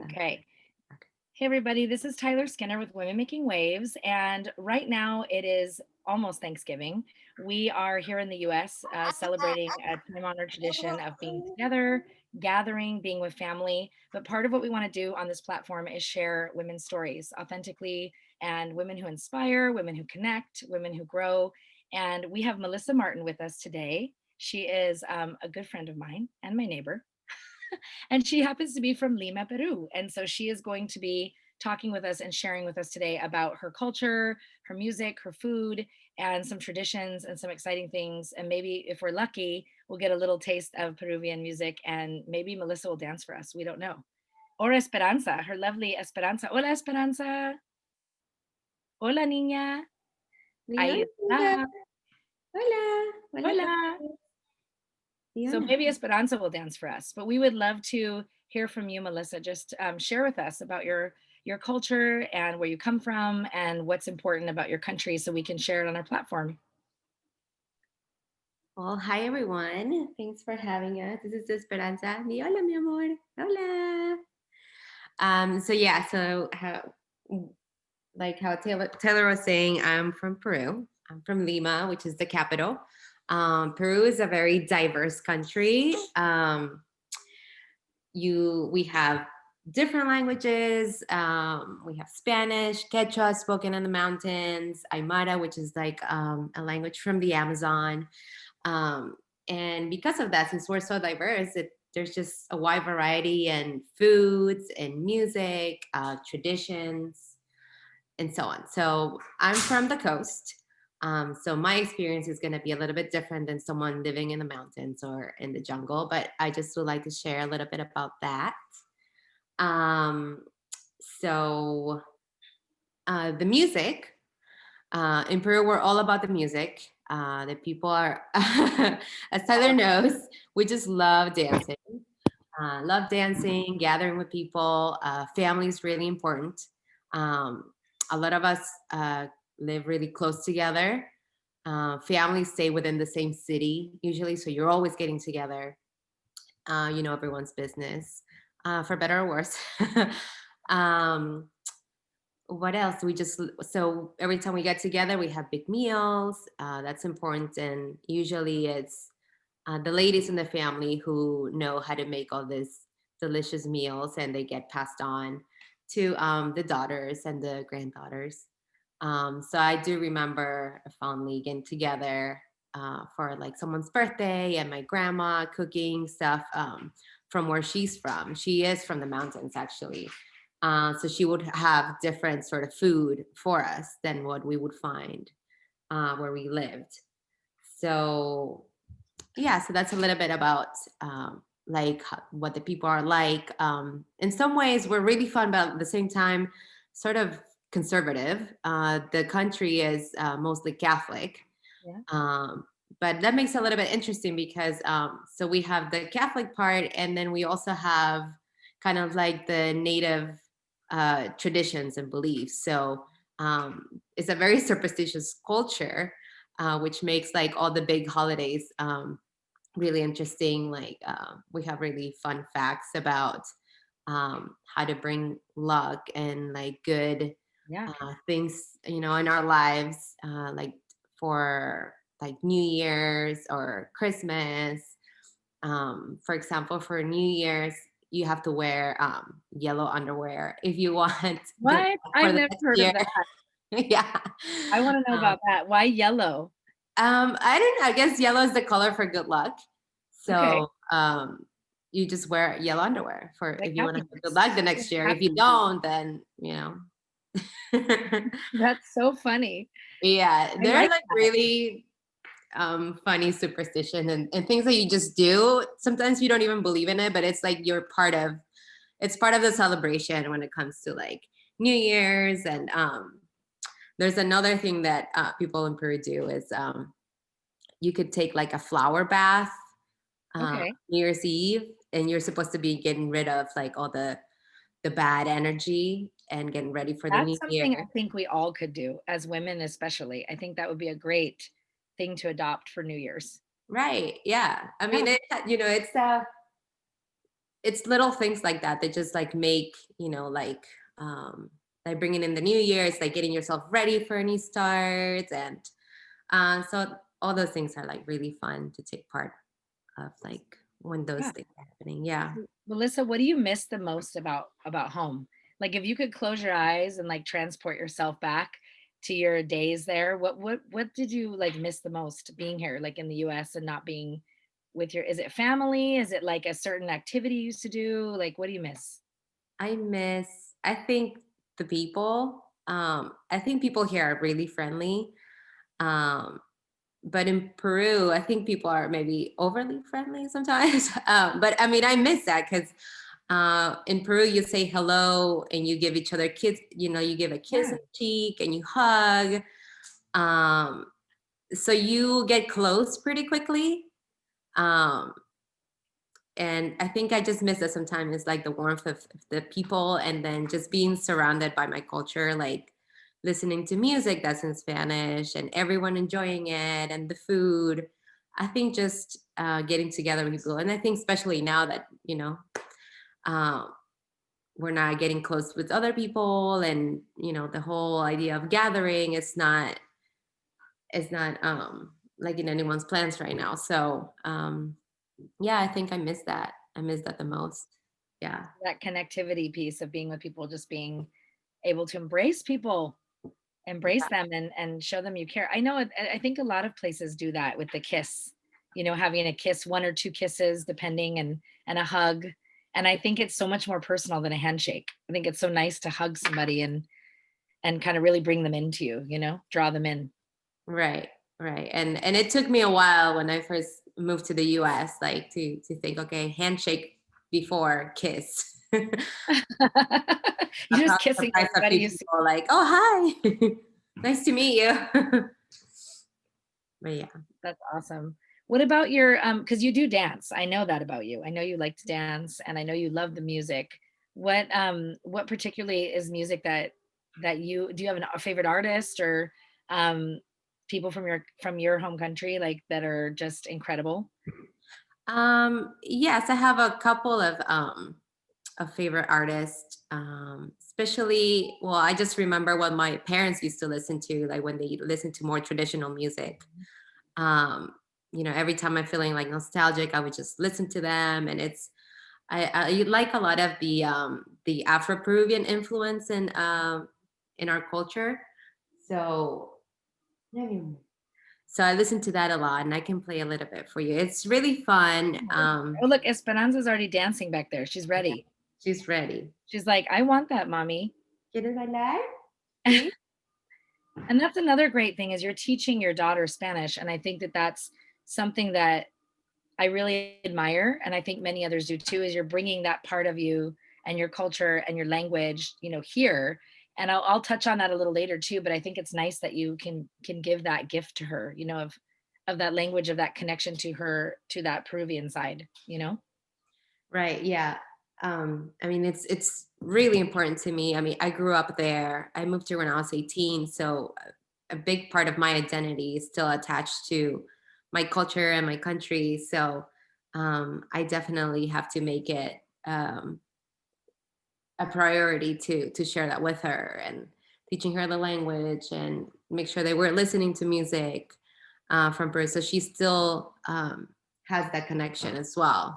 Okay. Hey, everybody. This is Tyler Skinner with Women Making Waves. And right now it is almost Thanksgiving. We are here in the US celebrating a time honored tradition of being together, gathering, being with family. But part of what we want to do on this platform is share women's stories authentically and women who inspire, women who connect, women who grow. And we have Melissa Martin with us today. She is a good friend of mine and my neighbor. And she happens to be from Lima, Peru. And so she is going to be talking with us and sharing with us today about her culture, her music, her food, and some traditions and some exciting things. And maybe if we're lucky, we'll get a little taste of Peruvian music and maybe Melissa will dance for us. We don't know. Or Esperanza, her lovely Esperanza. Hola, Esperanza. Hola, niña. Hola, Ahí linda. está. Hola, hola a Hola. todos. So Fiona. maybe Esperanza will dance for us, but we would love to hear from you, Melissa. Just share with us about your culture and where you come from and what's important about your country so we can share it on our platform. Well, hi everyone. Thanks for having us. This is Esperanza. Hola, mi amor. Hola. How Taylor was saying, I'm from Peru. I'm from Lima, which is the capital. Peru is a very diverse country. We have different languages. We have Spanish, Quechua spoken in the mountains, Aymara, which is like a language from the Amazon. And because of that, since we're so diverse, there's just a wide variety in foods and music, traditions, and so on. So I'm from the coast. So my experience is going to be a little bit different than someone living in the mountains or in the jungle, but I just would like to share a little bit about that. Um, the music in Peru, we're all about the music. The people are, as Tyler knows, we just love dancing. Love dancing, gathering with people. Family is really important. Um, a lot of us live really close together. Families stay within the same city usually, so you're always getting together. You know everyone's business, for better or worse. um, what else? So every time we get together, we have big meals. That's important, and usually it's the ladies in the family who know how to make all these delicious meals, and they get passed on to the daughters and the granddaughters. So I do remember fondly getting together for like someone's birthday and my grandma cooking stuff from where she's from. She is from the mountains, actually. So she would have different sort of food for us than what we would find where we lived. So yeah, so that's a little bit about what the people are like. In some ways, we're really fun, but at the same time, sort of conservative. The country is mostly Catholic. Yeah. But that makes it a little bit interesting because so we have the Catholic part, and then we also have kind of like the native traditions and beliefs. So it's a very superstitious culture, which makes like all the big holidays really interesting. Like we have really fun facts about how to bring luck and like good Yeah. things, you know, in our lives, like for like New Year's or Christmas. For example, for New Year's, you have to wear yellow underwear if you want good What? luck for I've the never next heard of year. that. Yeah. I want to know Um, about that. Why yellow? I don't know. I guess yellow is the color for good luck. Okay. So you just wear yellow underwear for Like if you want to have good Catholics. luck the Like next year. If you Catholics. don't, then you know. That's so funny. Yeah, I they're like like that. really funny superstition and things that you just do. Sometimes you don't even believe in it, but it's like it's part of the celebration when it comes to like New Year's. And there's another thing that people in Peru do is you could take like a flower bath Okay. New Year's Eve, and you're supposed to be getting rid of like all the bad energy and getting ready for the new That's something I year. think we all could do as women, especially. I think that would be a great thing to adopt for New Year's. Right. Yeah. I Yeah. mean, it's it's little things like that that just like make, like bringing in the new year. It's like getting yourself ready for a new start. And so all those things are like really fun to take part of, like when those Yeah. things are happening. Yeah. Melissa, what do you miss the most about home? Like if you could close your eyes and like transport yourself back to your days there, what did you like miss the most being here, like in the US and not being with your, is it family? Is it like a certain activity you used to do? Like what do you miss? I think the people, I think people here are really friendly. Um, but in Peru, I think people are maybe overly friendly sometimes. But I mean, I miss that because in Peru, you say hello and you give each other kiss, you give a kiss Yeah. on the cheek and you hug. Um, so you get close pretty quickly. Um, and I think I just miss that sometimes, is like the warmth of the people, and then just being surrounded by my culture, like listening to music that's in Spanish and everyone enjoying it, and the food. I think just getting together with people, and I think especially now that um, we're not getting close with other people, and the whole idea of gathering is not like in anyone's plans right now. So yeah, I think I miss that. I miss that the most. Yeah. That connectivity piece of being with people, just being able to embrace people, embrace them and show them you care. I know I think a lot of places do that with the kiss, having a kiss, one or two kisses depending, and a hug. And I think it's so much more personal than a handshake. I think it's so nice to hug somebody and kind of really bring them into you, draw them in. Right. Right. And it took me a while when I first moved to the US, like to think, okay, handshake before kiss. You're I just probably kissing surprised a everybody few you see. people like, oh hi. Nice to meet you. But yeah. That's awesome. What about your because you do dance. I know that about you. I know you like to dance and I know you love the music. What particularly is music that you do you have a favorite artist or um people from your home country like that are just incredible? Yes, I have a couple of favorite artists. Especially, well, I just remember what my parents used to listen to, like when they listened to more traditional music. Um, every time I'm feeling like nostalgic, I would just listen to them, and I like a lot of the Afro-Peruvian influence in our culture. So so I listen to that a lot, and I can play a little bit for you. It's really fun. Oh, look, Esperanza's already dancing back there. She's Yeah, ready. she's ready. She's like, I want that, mommy. ¿Quieres bailar? Sí. And that's another great thing is you're teaching your daughter Spanish. And I think that that's something that I really admire, and I think many others do too, is you're bringing that part of you and your culture and your language, here. And I'll touch on that a little later too, but I think it's nice that you can give that gift to her, of that language, of that connection to her, to that Peruvian side. Right. Yeah. I mean, it's really important to me. I mean, I grew up there. I moved here when I was 18, so a big part of my identity is still attached to my culture and my country. So I definitely have to make it a priority to share that with her, and teaching her the language, and make sure that we're listening to music from Peru, so she still has that connection as well.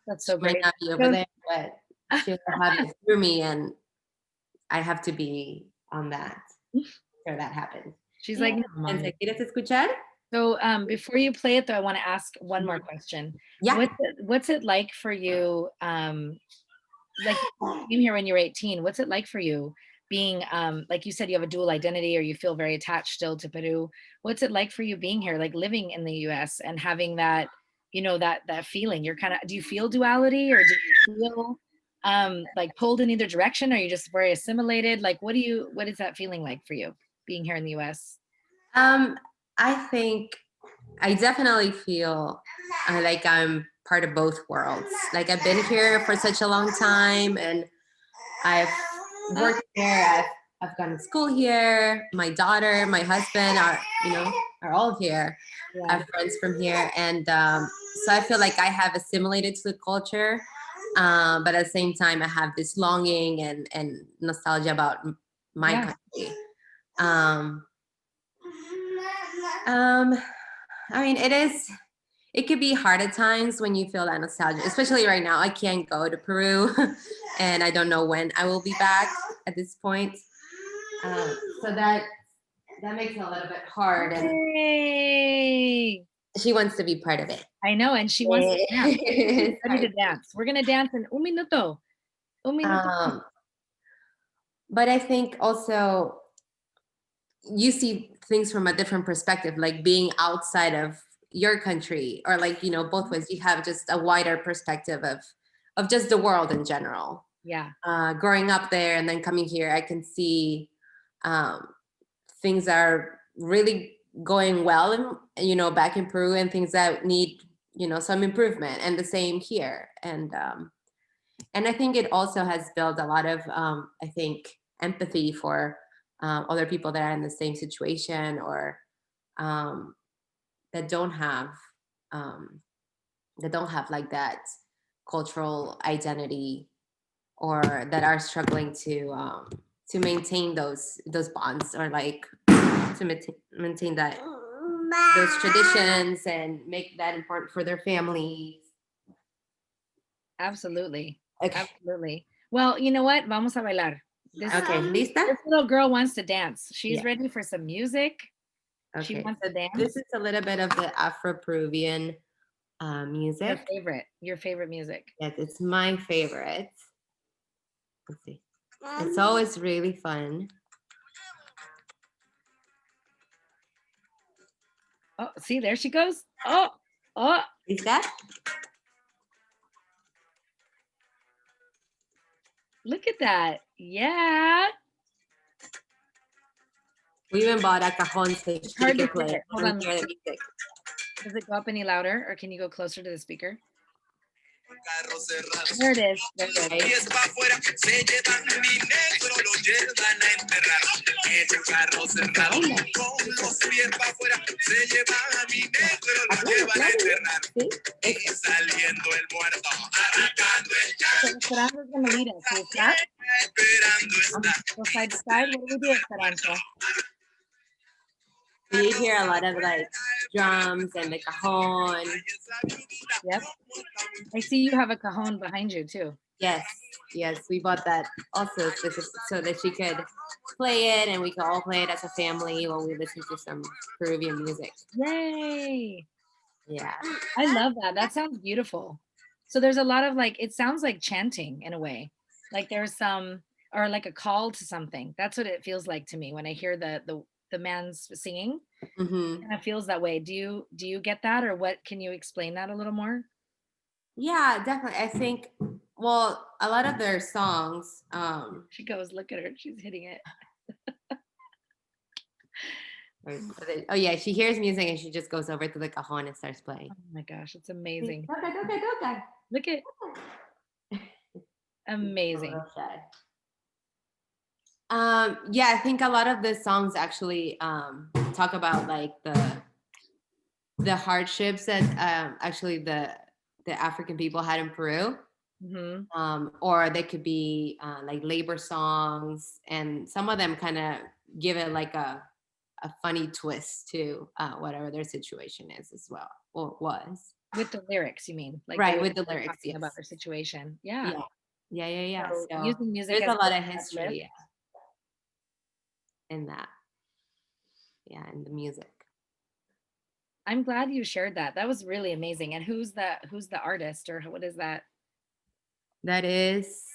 That's She so might great. not be over So there, but she'll have it through me, and I have to be on that so that happens. she's Yeah. like, no, mommy. ¿Quieres escuchar? So before you play it though, I want to ask one more Mhm. question. Yeah. What's it like for you? Like you came here when you were 18. What's it like for you being like you said you have a dual identity or you feel very attached still to Peru? What's it like for you being here, like living in the US and having that, that feeling? You're kind of, do you feel duality or do you feel like pulled in either direction? Or are you just very assimilated? Like what is that feeling like for you being here in the US? Um, I think I definitely feel like I'm part of both worlds. Like I've been here for such a long time, and I've worked here. I've gone to school here. My daughter, my husband are all here. I Yeah. have friends from here, and so I feel like I have assimilated to the culture. But at the same time, I have this longing and nostalgia about my Yeah. country. Um, um, I mean, it could be hard at times when you feel that nostalgia, especially right now. I can't go to Peru and I don't know when I will be back at this point. So that makes it a little bit hard, and Yay! she wants to be part of it. I know, and she wants to dance. She's ready Sorry. to dance. We're gonna dance in un minuto. Un minuto. Um, but I think also you see things from a different perspective, like being outside of your country, or like, both ways. You have just a wider perspective of just the world in general. Yeah. Growing up there and then coming here, I can see um, things are really going well, and back in Peru, and things that need some improvement, and the same here. And I think it also has built a lot of I think empathy for other people that are in the same situation, or um, that don't have um, like that cultural identity, or that are struggling to maintain those bonds, or like to maintain that those traditions, and make that important for their families. Absolutely. Okay. Absolutely. Well, you know what? Vamos a bailar. Okay, lista? This little girl wants to dance. She's Yeah. ready for some music. She Okay, wants so to dance. this is a little bit of the Afro-Peruvian music. Your favorite music. Yes, it's my favorite. Let's see. It's always really fun. Oh, see, there she goes. Oh, ¿Lista? look at that. Yeah. We even bought a cajon so she Hard to could play hear it it. Hold and on. hear the music. Does it go up any louder, or can you go closer to the speaker? There it is. There it is. Pies pa' afuera, se llevan mi negro, lo llevan a enterrar. En el carro cerrado, con los pies pa' afuera, se llevan a mi negro, lo llevan a enterrar. Y saliendo el muerto, arrancando el llanto. Esperanza's gonna lead us. See that? Esperando está. Go side to side. What do we do, Esperanza? You hear a lot of like drums and the cajon. Yep. I see you have a cajon behind you too. Yes, we bought that also so that she could play it, and we could all play it as a family while we listen to some Peruvian music. Yay. Yeah. I love that. That sounds beautiful. So there's a lot of like, it sounds like chanting in a way. Like there's some, or like a call to something. That's what it feels like to me when I hear the man's singing. Mm-hmm. And it feels that way. Do you get that, or what? Can you explain that a little more? Yeah, definitely. I think, well, a lot of their songs. She goes, look at her. She's hitting it. Oh yeah, she hears music and she just goes over to the cajon and starts playing. Oh my gosh, it's amazing. Toca. Look at amazing. Yeah, I think a lot of the songs actually talk about like the hardships that actually the African people had in Peru. Mm-hmm. Or they could be like labor songs, and some of them kind of give it like a funny twist to whatever their situation is as well, or was. With the lyrics, you mean? Like right, with the lyrics, talking yes. about their situation. Yeah. So using music there's as a lot a of history in that. Yeah, in the music. I'm glad you shared that. That was really amazing. And who's the artist, or what is that? That is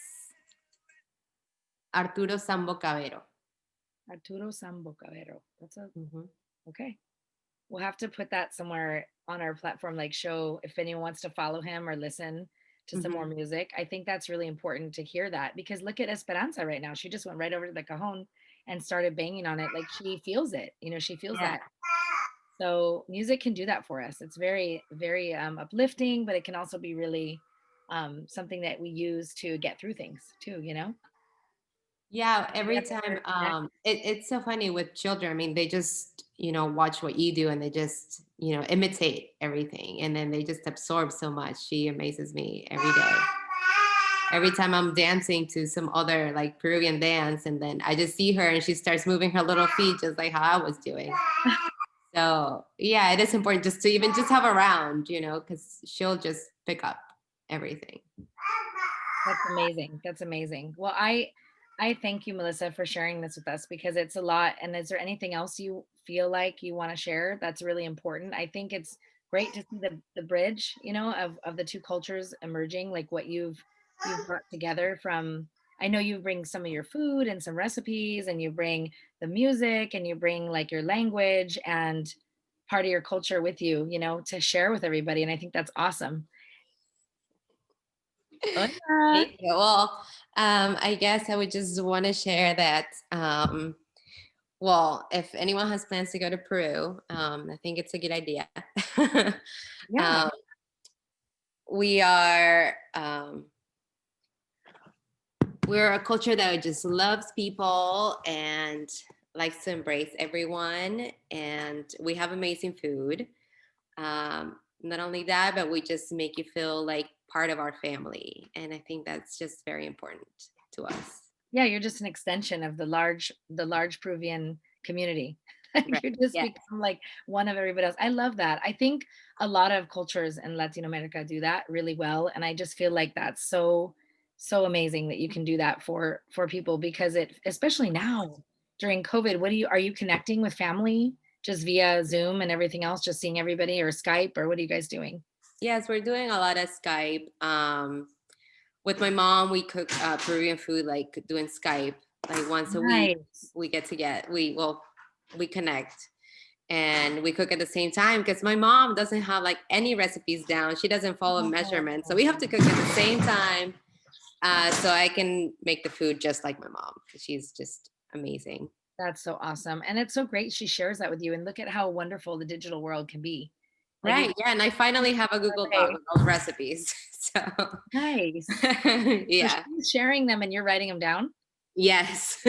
Arturo Sambo Cabero. Arturo Sambo Cabero. That's a Mm-hmm. okay. We'll have to put that somewhere on our platform, like show if anyone wants to follow him or listen to some more music. I think that's really important to hear that, because look at Esperanza right now. She just went right over to the cajon and started banging on it. Like she feels it, she feels that. So music can do that for us. It's very, very uplifting, but it can also be really something that we use to get through things too, Yeah, every time it's so funny with children. I mean, they just watch what you do, and they just imitate everything, and then they just absorb so much. She amazes me every day. every time I'm dancing to some other like Peruvian dance, and then I just see her and she starts moving her little feet just like how I was doing. So yeah, it is important just to even just have around, because she'll just pick up everything. That's amazing. That's amazing. Well, I thank you, Melissa, for sharing this with us because it's a lot. And is there anything else you feel like you want to share that's really important? I think it's great to see the bridge, of the two cultures emerging, like what you've brought together from. I know you bring some of your food and some recipes, and you bring the music, and you bring like your language and part of your culture with you, to share with everybody. And I think that's awesome. Hola. Thank you. Well, I guess I would just want to share that. Well, if anyone has plans to go to Peru, I think it's a good idea. Yeah. um, we are we're a culture that just loves people and likes to embrace everyone, and we have amazing food. Not only that, but we just make you feel like part of our family, and I think that's just very important to us. Yeah, you're just an extension of the large Peruvian community. Right. You just Yeah. become like one of everybody else. I love that. I think a lot of cultures in Latin America do that really well, and I just feel like that's so amazing that you can do that for people because it especially now during COVID, are you connecting with family just via Zoom and everything else, just seeing everybody or Skype or what are you guys doing? Yes, we're doing a lot of Skype. With my mom, we cook Peruvian food, like doing Skype, like once a week. Nice. We get to we connect and we cook at the same time because my mom doesn't have like any recipes down. She doesn't follow measurements, so we have to cook at the same time. So I can make the food just like my mom because she's just amazing. That's so awesome. And it's so great she shares that with you. And look at how wonderful the digital world can be. Like Right. Yeah. And I finally have a Google Doc okay, with all the recipes. So, nice. So yeah. she's sharing them and you're writing them down. Yes.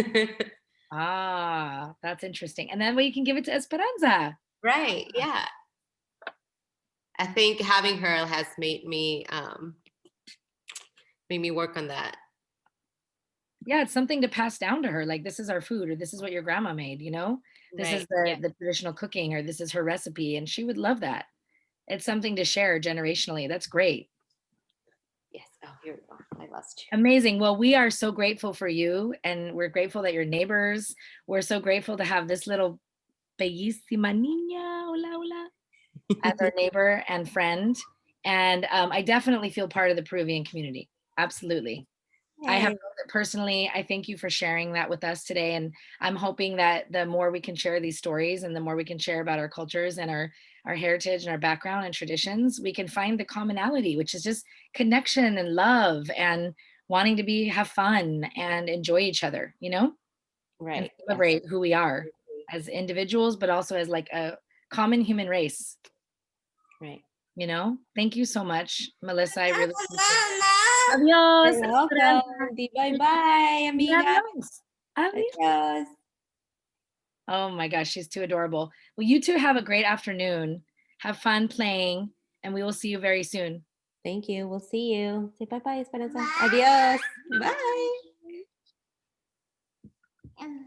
Ah, that's interesting. And then you can give it to Esperanza. Right. Yeah. I think having her has made me work on that. Yeah, it's something to pass down to her. Like this is our food, or this is what your grandma made. This is Right. the Yeah. the traditional cooking, or this is her recipe, and she would love that. It's something to share generationally. That's great. Yes. Oh, here we go. I lost you. Amazing. Well, we are so grateful for you, and we're grateful that you're neighbors. We're so grateful to have this little bellísima niña, hola, hola, as our neighbor and friend. And I definitely feel part of the Peruvian community. Absolutely. I have Hey. felt it personally. I thank you for sharing that with us today. And I'm hoping that the more we can share these stories and the more we can share about our cultures and our heritage and our background and traditions, we can find the commonality, which is just connection and love and wanting to have fun and enjoy each other, and Right. Yes. celebrate who we are as individuals, but also as like a common human race. Right. Thank you so much, Melissa. I really appreciate it. Adios, You're Esperanza. welcome. Di bye bye, amiga. Adios. Adios. Adios. Oh my gosh, she's too adorable. Well, you two have a great afternoon. Have fun playing, and we will see you very soon. Thank you. We'll see you. Say bye bye, Esperanza. Adios. Bye.